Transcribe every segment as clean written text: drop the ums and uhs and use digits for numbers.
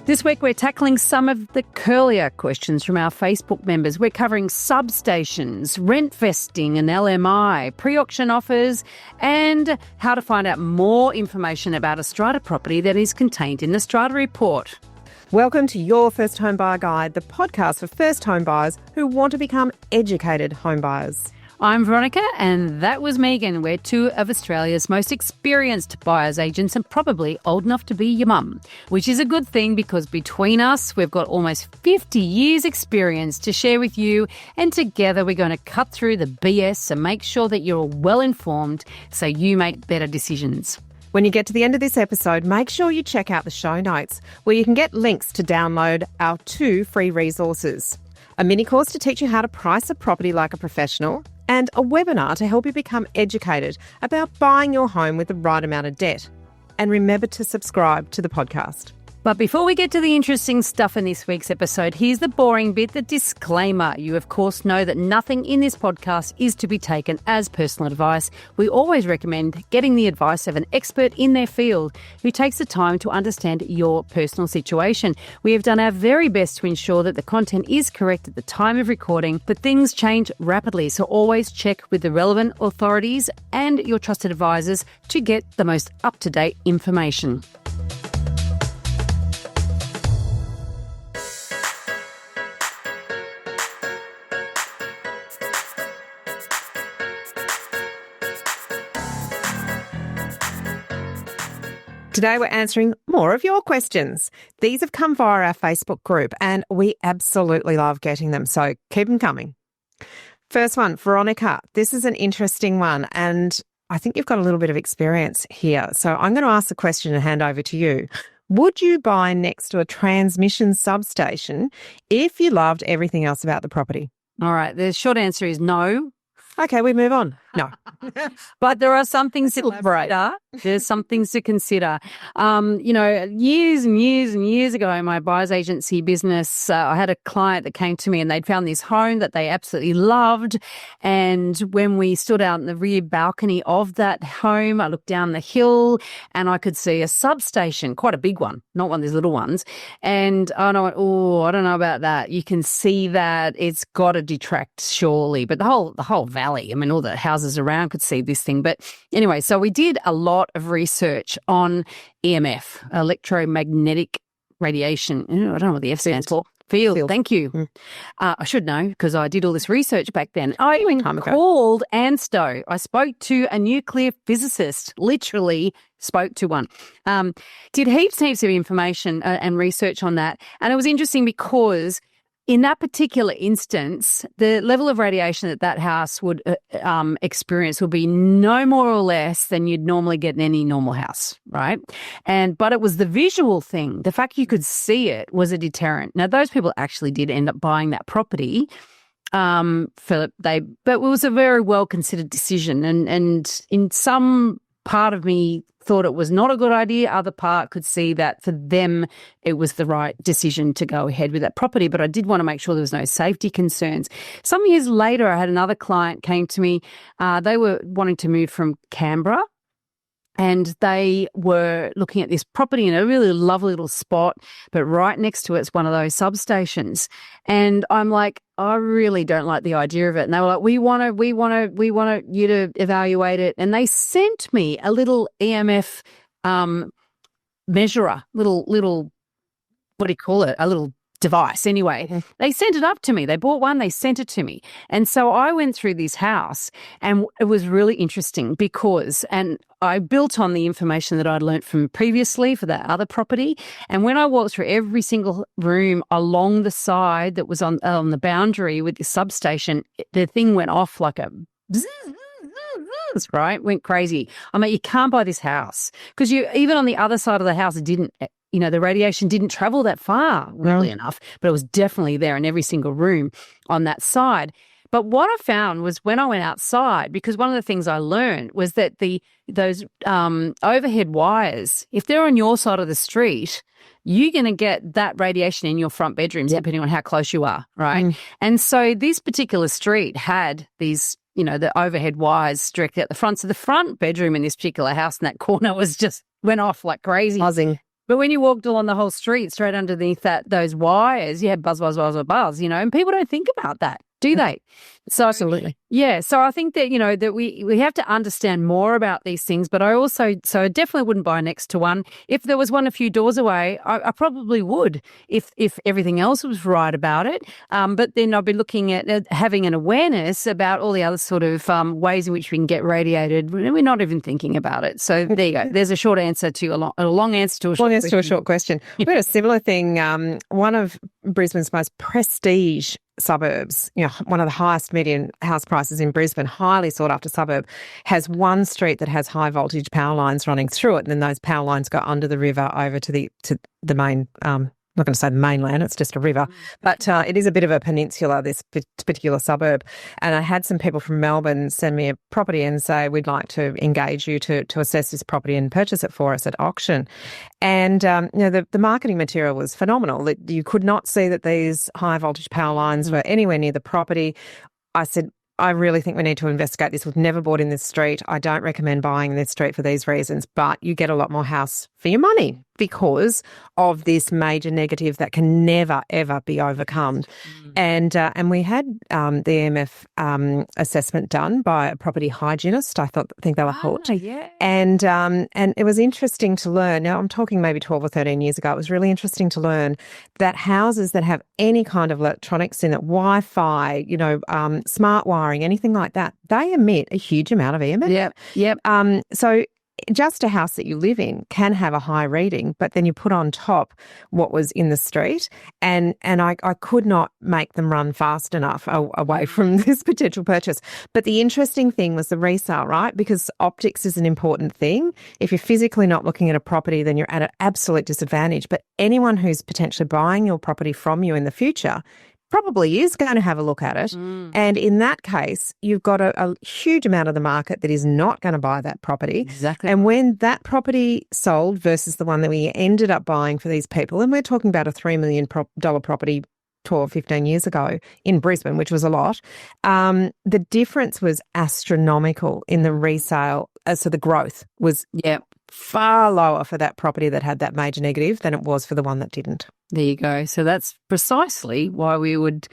This week, we're tackling some of the curlier questions from our Facebook members. We're covering substations, rentvesting and LMI, pre-auction offers, and how to find out more information about a Strata property that is contained in the Strata report. Welcome to Your First Home Buyer Guide, the podcast for first home buyers who want to become educated home buyers. I'm Veronica, and that was Meighan. We're two of Australia's most experienced buyer's agents and probably old enough to be your mum, which is a good thing because between us, we've got almost 50 years experience to share with you, and together we're going to cut through the BS and make sure that you're well informed so you make better decisions. When you get to the end of this episode, make sure you check out the show notes where you can get links to download our 2 free resources. A mini course to teach you how to price a property like a professional, and a webinar to help you become educated about buying your home with the right amount of debt. And remember to subscribe to the podcast. But before we get to the interesting stuff in this week's episode, here's the boring bit, the disclaimer. You, of course, know that nothing in this podcast is to be taken as personal advice. We always recommend getting the advice of an expert in their field who takes the time to understand your personal situation. We have done our very best to ensure that the content is correct at the time of recording, but things change rapidly, so always check with the relevant authorities and your trusted advisors to get the most up-to-date information. Today we're answering more of your questions. These have come via our Facebook group and we absolutely love getting them, so keep them coming. First one, Veronica. This is an interesting one and I think you've got a little bit of experience here. So I'm going to ask the question and hand over to you. Would you buy next to a transmission substation if you loved everything else about the property? All right, the short answer is no. Okay, we move on. No. But there are some things to consider. There's some things to consider. Years and years and years ago in my buyer's agency business, I had a client that came to me and they'd found this home that they absolutely loved. And when we stood out in the rear balcony of that home, I looked down the hill and I could see a substation, quite a big one, not one of these little ones. And I went, I don't know about that. You can see that it's got to detract surely. But the whole valley, I mean, all the houses around could see this thing. But anyway, so we did a lot of research on EMF, electromagnetic radiation. I don't know what the F stands for. Field. Thank you. I should know because I did all this research back then. I even called ANSTO. I spoke to a nuclear physicist, literally spoke to one. Did heaps of information and research on that. And it was interesting because in that particular instance, the level of radiation that house would experience would be no more or less than you'd normally get in any normal house, right? But it was the visual thing. The fact you could see it was a deterrent. Now, those people actually did end up buying that property, but it was a very well considered decision. And in some part of me thought it was not a good idea. Other part could see that for them, it was the right decision to go ahead with that property. But I did want to make sure there was no safety concerns. Some years later, I had another client came to me. They were wanting to move from Canberra and they were looking at this property in a really lovely little spot, but right next to it's one of those substations. And I'm like, I really don't like the idea of it. And they were like, we want you to evaluate it. And they sent me a little EMF measurer, little, what do you call it? A little device. Anyway, they sent it up to me. They bought one, they sent it to me. And so I went through this house and it was really interesting because, and I built on the information that I'd learnt from previously for that other property. And when I walked through every single room along the side that was on the boundary with the substation, the thing went off like a right? Went crazy. I mean, you can't buy this house because even on the other side of the house, it didn't, the radiation didn't travel that far, really enough, but it was definitely there in every single room on that side. But what I found was when I went outside, because one of the things I learned was that those overhead wires, if they're on your side of the street, you're going to get that radiation in your front bedrooms, depending on how close you are, right? And so this particular street had these, the overhead wires directly at the front. So the front bedroom in this particular house in that corner was just went off like crazy. Buzzing. But when you walked along the whole street, straight underneath those wires, you had buzz, buzz, buzz, buzz, and people don't think about that, do they? So Absolutely. yeah. So I think that, that we have to understand more about these things, but I definitely wouldn't buy next to one. If there was one a few doors away, I probably would if everything else was right about it. But then I'd be looking at having an awareness about all the other sort of ways in which we can get radiated. We're not even thinking about it. So there you go. There's a short answer to a long answer to a short question. To a short question. We had a similar thing. One of Brisbane's most prestige suburbs, one of the highest median house prices in Brisbane, highly sought after suburb, has one street that has high voltage power lines running through it, and then those power lines go under the river over to the main. I'm not going to say the mainland, it's just a river, but it is a bit of a peninsula, this particular suburb. And I had some people from Melbourne send me a property and say, we'd like to engage you to assess this property and purchase it for us at auction. And, the marketing material was phenomenal. You could not see that these high voltage power lines were anywhere near the property. I said, I really think we need to investigate this. We've never bought in this street. I don't recommend buying this street for these reasons, but you get a lot more house for your money because of this major negative that can never, ever be overcome. And we had the EMF assessment done by a property hygienist. I think they were called. Yeah. And it was interesting to learn. Now, I'm talking maybe 12 or 13 years ago. It was really interesting to learn that houses that have any kind of electronics in it, Wi-Fi, smart wiring, anything like that, they emit a huge amount of EMF. Yep. So just a house that you live in can have a high reading, but then you put on top what was in the street, and I could not make them run fast enough away from this potential purchase. But the interesting thing was the resale, right? Because optics is an important thing. If you're physically not looking at a property, then you're at an absolute disadvantage. But anyone who's potentially buying your property from you in the future probably is going to have a look at it. And in that case, you've got a huge amount of the market that is not going to buy that property. Exactly. And when that property sold versus the one that we ended up buying for these people, and we're talking about a $3 million property 12, 15 years ago in Brisbane, which was a lot, the difference was astronomical in the resale. So the growth was far lower for that property that had that major negative than it was for the one that didn't. There you go. So that's precisely why we would,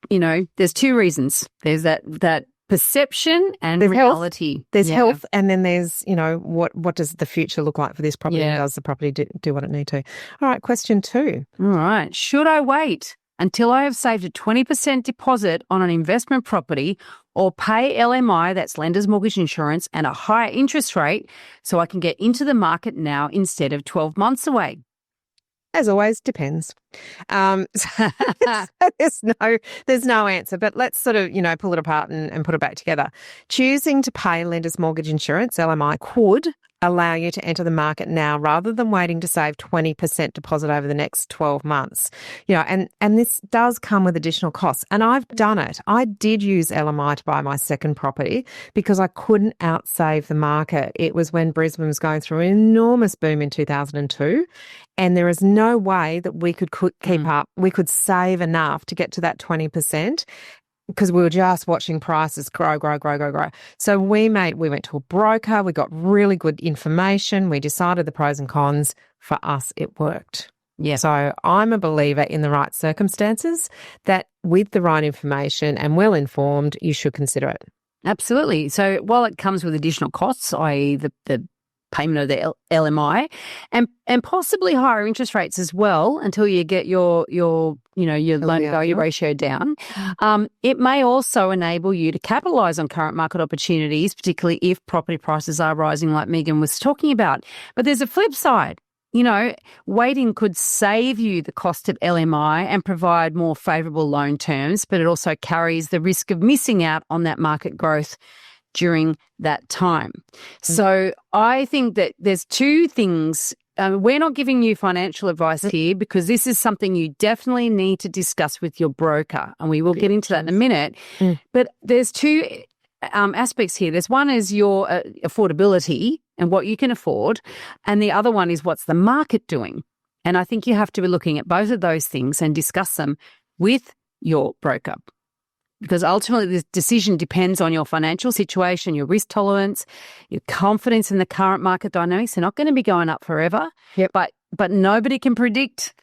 there's two reasons. There's that perception and there's reality. Health. There's health, and then there's, what does the future look like for this property? Yeah. Does the property do what it need to? All right, question 2. All right. Should I wait until I have saved a 20% deposit on an investment property or pay LMI, that's lender's mortgage insurance, and a higher interest rate so I can get into the market now instead of 12 months away? As always, depends. There's no answer, but let's sort of, pull it apart and put it back together. Choosing to pay lender's mortgage insurance, LMI, could allow you to enter the market now rather than waiting to save 20% deposit over the next 12 months. And this does come with additional costs. And I've done it. I did use LMI to buy my second property because I couldn't outsave the market. It was when Brisbane was going through an enormous boom in 2002. And there is no way that we could keep up. We could save enough to get to that 20%. Because we were just watching prices grow. So we went to a broker, we got really good information, we decided the pros and cons. For us, it worked. Yeah. So I'm a believer in the right circumstances that with the right information and well informed, you should consider it. Absolutely. So while it comes with additional costs, i.e. the payment of the LMI and possibly higher interest rates as well until you get your loan value ratio down. It may also enable you to capitalise on current market opportunities, particularly if property prices are rising like Meighan was talking about. But there's a flip side. Waiting could save you the cost of LMI and provide more favourable loan terms, but it also carries the risk of missing out on that market growth during that time. So I think that there's two things. We're not giving you financial advice here because this is something you definitely need to discuss with your broker, and we will get into that in a minute. But there's two aspects here. There's one is your affordability and what you can afford, and the other one is what's the market doing. And I think you have to be looking at both of those things and discuss them with your broker. Because ultimately this decision depends on your financial situation, your risk tolerance, your confidence in the current market dynamics. They're not going to be going up forever, but but nobody can predict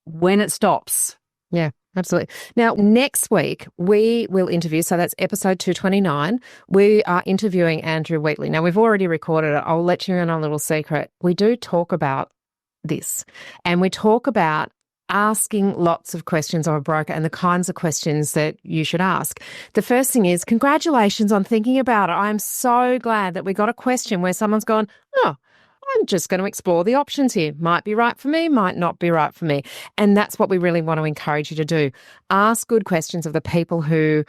when it stops. Yeah, absolutely. Now, next week, we will interview, so that's episode 229. We are interviewing Andrew Wheatley. Now, we've already recorded it. I'll let you in on a little secret. We do talk about this, and we talk about asking lots of questions of a broker and the kinds of questions that you should ask. The first thing is, congratulations on thinking about it. I'm so glad that we got a question where someone's gone, oh, I'm just going to explore the options here. Might be right for me, might not be right for me. And that's what we really want to encourage you to do. Ask good questions of the people who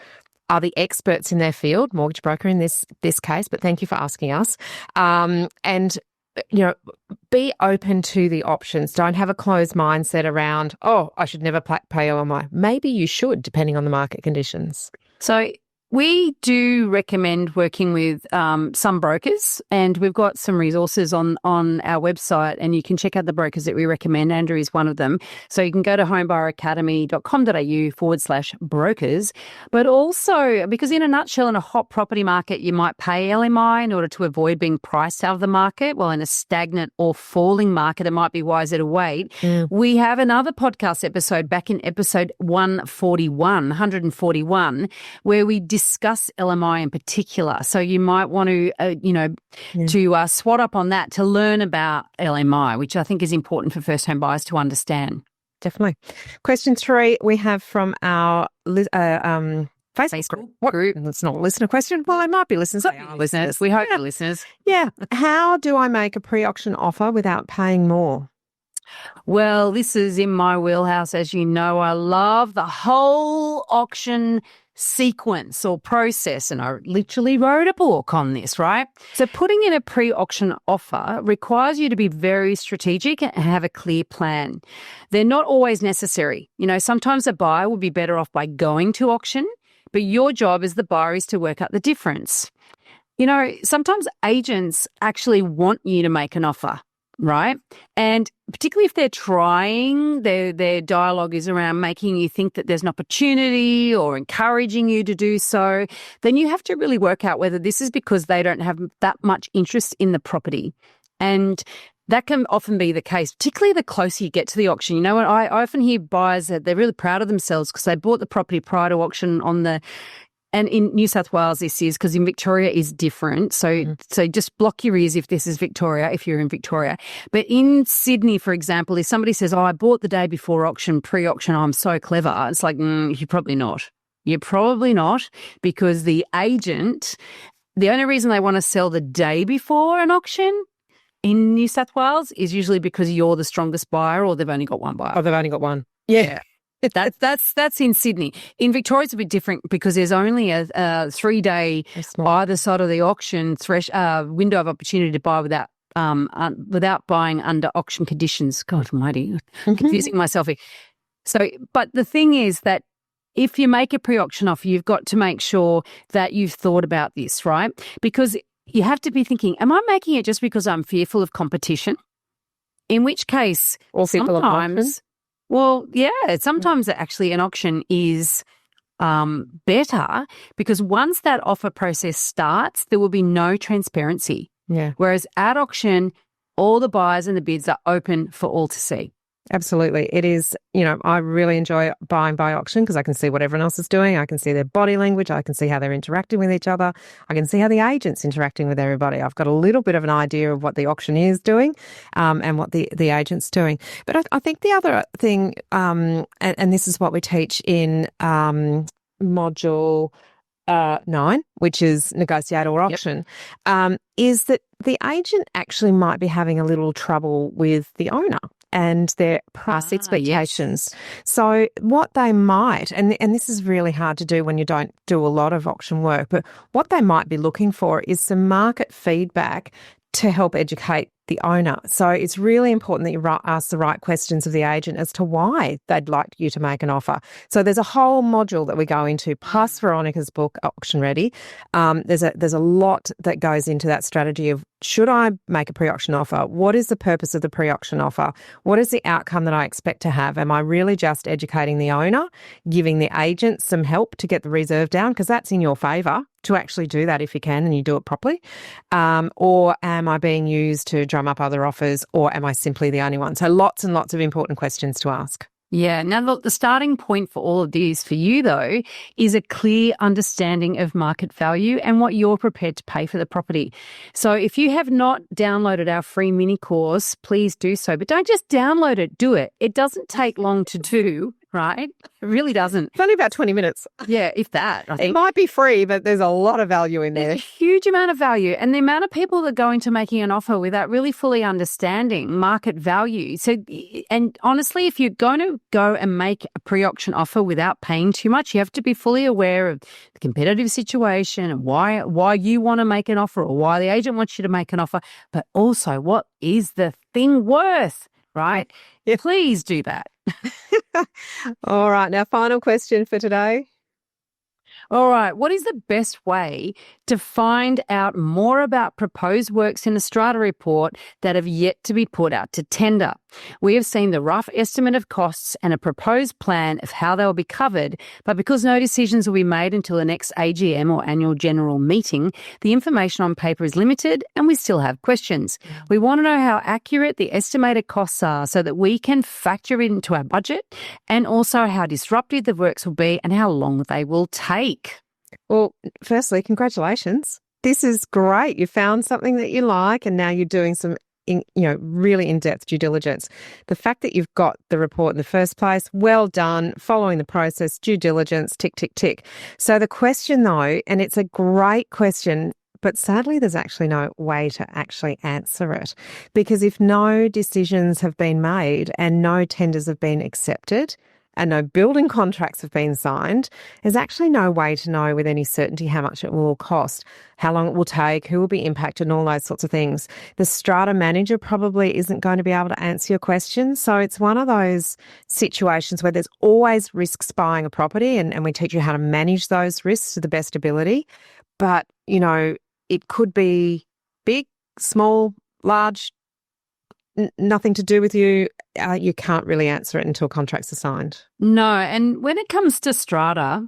are the experts in their field, mortgage broker in this case, but thank you for asking us. And be open to the options. Don't have a closed mindset around, oh, I should never pay LMI. Maybe you should, depending on the market conditions. So we do recommend working with some brokers, and we've got some resources on our website, and you can check out the brokers that we recommend. Andrew is one of them. So you can go to homebuyeracademy.com.au/brokers. But also, because in a nutshell, in a hot property market, you might pay LMI in order to avoid being priced out of the market, while in a stagnant or falling market, it might be wiser to wait. We have another podcast episode back in episode 141, where we discuss LMI in particular. So you might want to, to swat up on that to learn about LMI, which I think is important for first home buyers to understand. Definitely. Question 3 we have from our Facebook group. It's not a listener question. Well, I might be listeners. Listeners. We hope you're listeners. Yeah. How do I make a pre-auction offer without paying more? Well, this is in my wheelhouse. As you know, I love the whole auction sequence or process, and I literally wrote a book on this, right? So putting in a pre-auction offer requires you to be very strategic and have a clear plan. They're not always necessary. Sometimes a buyer would be better off by going to auction, but your job as the buyer is to work out the difference. Sometimes agents actually want you to make an offer, right? And particularly if they're trying, their dialogue is around making you think that there's an opportunity or encouraging you to do so, then you have to really work out whether this is because they don't have that much interest in the property. And that can often be the case, particularly the closer you get to the auction. I often hear buyers that they're really proud of themselves because they bought the property prior to auction and in New South Wales, this is because in Victoria is different. So just block your ears if this is Victoria, if you're in Victoria. But in Sydney, for example, if somebody says, I bought the day before auction, pre-auction, I'm so clever. It's like, you're probably not. You're probably not, because the agent, the only reason they want to sell the day before an auction in New South Wales is usually because you're the strongest buyer or they've only got one buyer. Oh, they've only got one. Yeah. That's in Sydney. In Victoria, it's a bit different because there's only a 3-day either side of the auction window of opportunity to buy without buying under auction conditions. God almighty, I'm confusing myself here. So, but the thing is that if you make a pre-auction offer, you've got to make sure that you've thought about this, right? Because you have to be thinking, am I making it just because I'm fearful of competition? In which case, or sometimes... Well, yeah, sometimes actually an auction is better because once that offer process starts, there will be no transparency. Yeah. Whereas at auction, all the buyers and the bids are open for all to see. Absolutely. It is, I really enjoy buying by auction because I can see what everyone else is doing. I can see their body language. I can see how they're interacting with each other. I can see how the agent's interacting with everybody. I've got a little bit of an idea of what the auction is doing and what the agent's doing. But I think the other thing, and this is what we teach in module 9, which is negotiate or auction, is that the agent actually might be having a little trouble with the owner and their price expectations. Yes. So what they might, and this is really hard to do when you don't do a lot of auction work, but what they might be looking for is some market feedback to help educate the owner. So it's really important that you ask the right questions of the agent as to why they'd like you to make an offer. So there's a whole module that we go into, plus Veronica's book, Auction Ready. There's a lot that goes into that strategy of, should I make a pre-auction offer? What is the purpose of the pre-auction offer? What is the outcome that I expect to have? Am I really just educating the owner, giving the agent some help to get the reserve down? Because that's in your favour to actually do that if you can and you do it properly. Or am I being used to drum up other offers, or am I simply the only one? So lots and lots of important questions to ask. Yeah. Now, look, the starting point for all of this for you, though, is a clear understanding of market value and what you're prepared to pay for the property. So if you have not downloaded our free mini course, please do so. But don't just download it, do it. It doesn't take long to do, right? It really doesn't. It's only about 20 minutes. Yeah, if that, I think. It might be free, but there's a lot of value in there. There's a huge amount of value. And the amount of people that go into making an offer without really fully understanding market value. So, and honestly, if you're going to go and make a pre-auction offer without paying too much, you have to be fully aware of the competitive situation and why you want to make an offer, or why the agent wants you to make an offer, but also what is the thing worth, right? Yeah. Please do that. All right. Now, final question for today. All right. What is the best way to find out more about proposed works in the Strata report that have yet to be put out to tender? We have seen the rough estimate of costs and a proposed plan of how they will be covered, but because no decisions will be made until the next AGM or annual general meeting, the information on paper is limited and we still have questions. We want to know how accurate the estimated costs are so that we can factor it into our budget, and also how disruptive the works will be and how long they will take. Well, firstly, congratulations. This is great. You found something that you like, and now you're doing some really in-depth due diligence. The fact that you've got the report in the first place, well done, following the process, due diligence, tick, tick, tick. So the question though, and it's a great question, but sadly there's actually no way to actually answer it, because if no decisions have been made and no tenders have been accepted, and no building contracts have been signed, there's actually no way to know with any certainty how much it will cost, how long it will take, who will be impacted, and all those sorts of things. The Strata manager probably isn't going to be able to answer your questions. So it's one of those situations where there's always risks buying a property, and we teach you how to manage those risks to the best ability. But, it could be big, small, large, nothing to do with you. You can't really answer it until contracts are signed. No, and when it comes to Strata,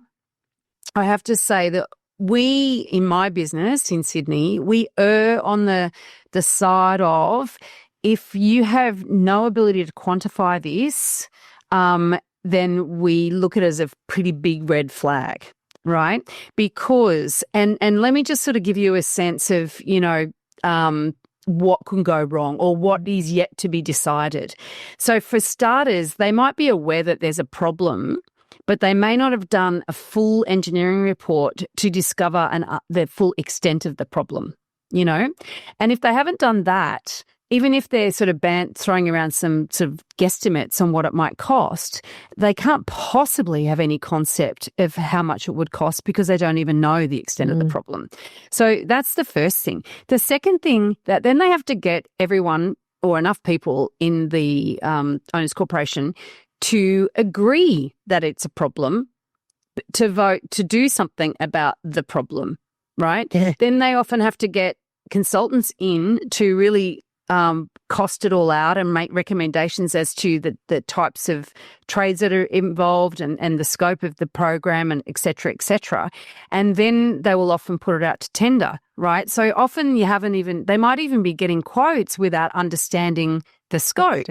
I have to say that we, in my business in Sydney, we err on the side of, if you have no ability to quantify this, then we look at it as a pretty big red flag, right? Because, and let me just sort of give you a sense of, what can go wrong or what is yet to be decided. So for starters, they might be aware that there's a problem, but they may not have done a full engineering report to discover the full extent of the problem, And if they haven't done that, even if they're sort of throwing around some sort of guesstimates on what it might cost, they can't possibly have any concept of how much it would cost, because they don't even know the extent of the problem. So that's the first thing. The second thing, that then they have to get everyone or enough people in the owners corporation to agree that it's a problem, to vote to do something about the problem, right? Yeah. Then they often have to get consultants in to really cost it all out and make recommendations as to the types of trades that are involved and the scope of the program, and et cetera, et cetera. And then they will often put it out to tender, right? So often they might even be getting quotes without understanding the scope.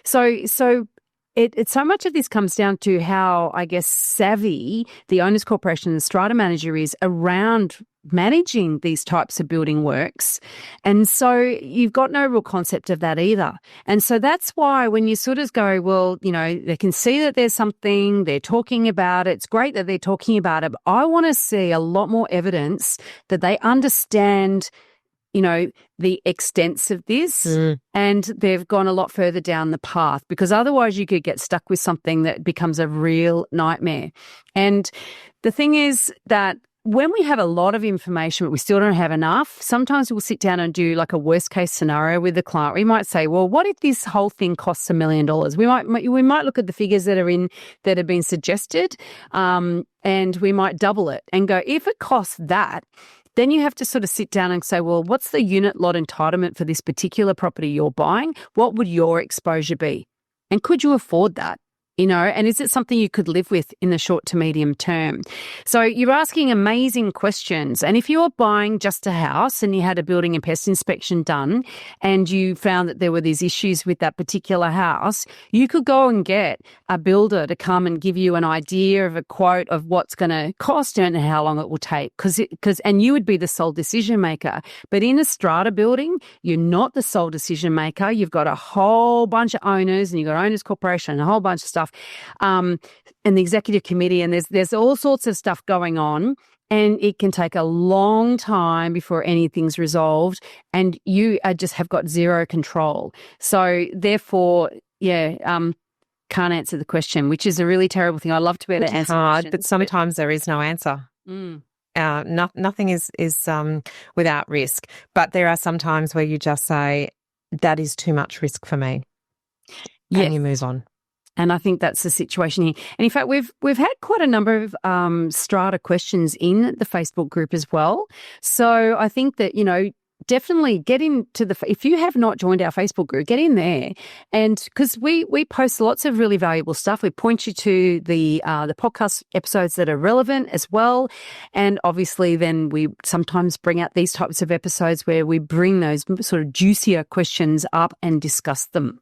So so much of this comes down to how, I guess, savvy the owners corporation and the Strata manager is around managing these types of building works. And so you've got no real concept of that either. And so that's why when you sort of go, well, they can see that there's something, they're talking about it, it's great that they're talking about it, but I want to see a lot more evidence that they understand the extents of this, and they've gone a lot further down the path, because otherwise you could get stuck with something that becomes a real nightmare. And the thing is that when we have a lot of information, but we still don't have enough, sometimes we'll sit down and do like a worst case scenario with the client. We might say, well, what if this whole thing costs $1 million? We might look at the figures that have been suggested, and we might double it and go, if it costs that, then you have to sort of sit down and say, well, what's the unit lot entitlement for this particular property you're buying? What would your exposure be? And could you afford that and is it something you could live with in the short to medium term? So you're asking amazing questions. And if you're buying just a house and you had a building and pest inspection done and you found that there were these issues with that particular house, you could go and get a builder to come and give you an idea of a quote of what's going to cost and how long it will take. And you would be the sole decision maker. But in a strata building, you're not the sole decision maker. You've got a whole bunch of owners, and you've got owners corporation and a whole bunch of stuff, and the executive committee, and there's all sorts of stuff going on, and it can take a long time before anything's resolved, and you just have got zero control. So therefore, can't answer the question, which is a really terrible thing. I love to be able to answer hard, questions, but sometimes there is no answer. Nothing is without risk, but there are some times where you just say, that is too much risk for me. Yeah. And you move on. And I think that's the situation here. And in fact, we've had quite a number of strata questions in the Facebook group as well. So I think that, definitely get into if you have not joined our Facebook group, get in there. And because we post lots of really valuable stuff. We point you to the podcast episodes that are relevant as well. And obviously then we sometimes bring out these types of episodes where we bring those sort of juicier questions up and discuss them.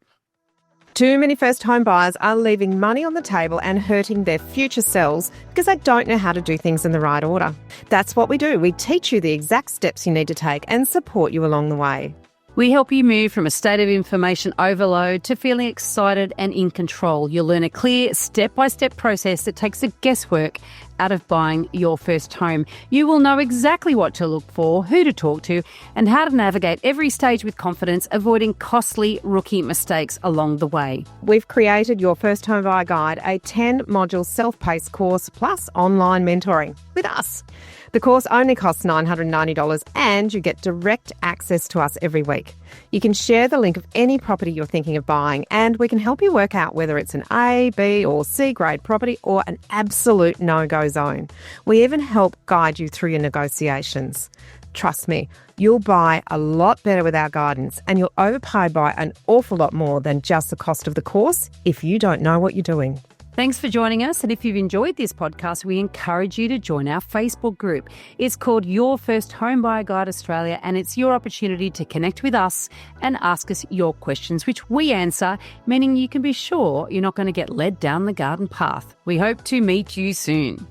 Too many first home buyers are leaving money on the table and hurting their future selves because they don't know how to do things in the right order. That's what we do. We teach you the exact steps you need to take and support you along the way. We help you move from a state of information overload to feeling excited and in control. You'll learn a clear step-by-step process that takes the guesswork out of buying your first home. You will know exactly what to look for, who to talk to, and how to navigate every stage with confidence, avoiding costly rookie mistakes along the way. We've created your First Home Buyer Guide, a 10-module self-paced course plus online mentoring with us. The course only costs $990 and you get direct access to us every week. You can share the link of any property you're thinking of buying and we can help you work out whether it's an A, B or C grade property or an absolute no-go zone. We even help guide you through your negotiations. Trust me, you'll buy a lot better with our guidance and you'll overpay by an awful lot more than just the cost of the course if you don't know what you're doing. Thanks for joining us. And if you've enjoyed this podcast, we encourage you to join our Facebook group. It's called Your First Home Buyer Guide Australia, and it's your opportunity to connect with us and ask us your questions, which we answer, meaning you can be sure you're not going to get led down the garden path. We hope to meet you soon.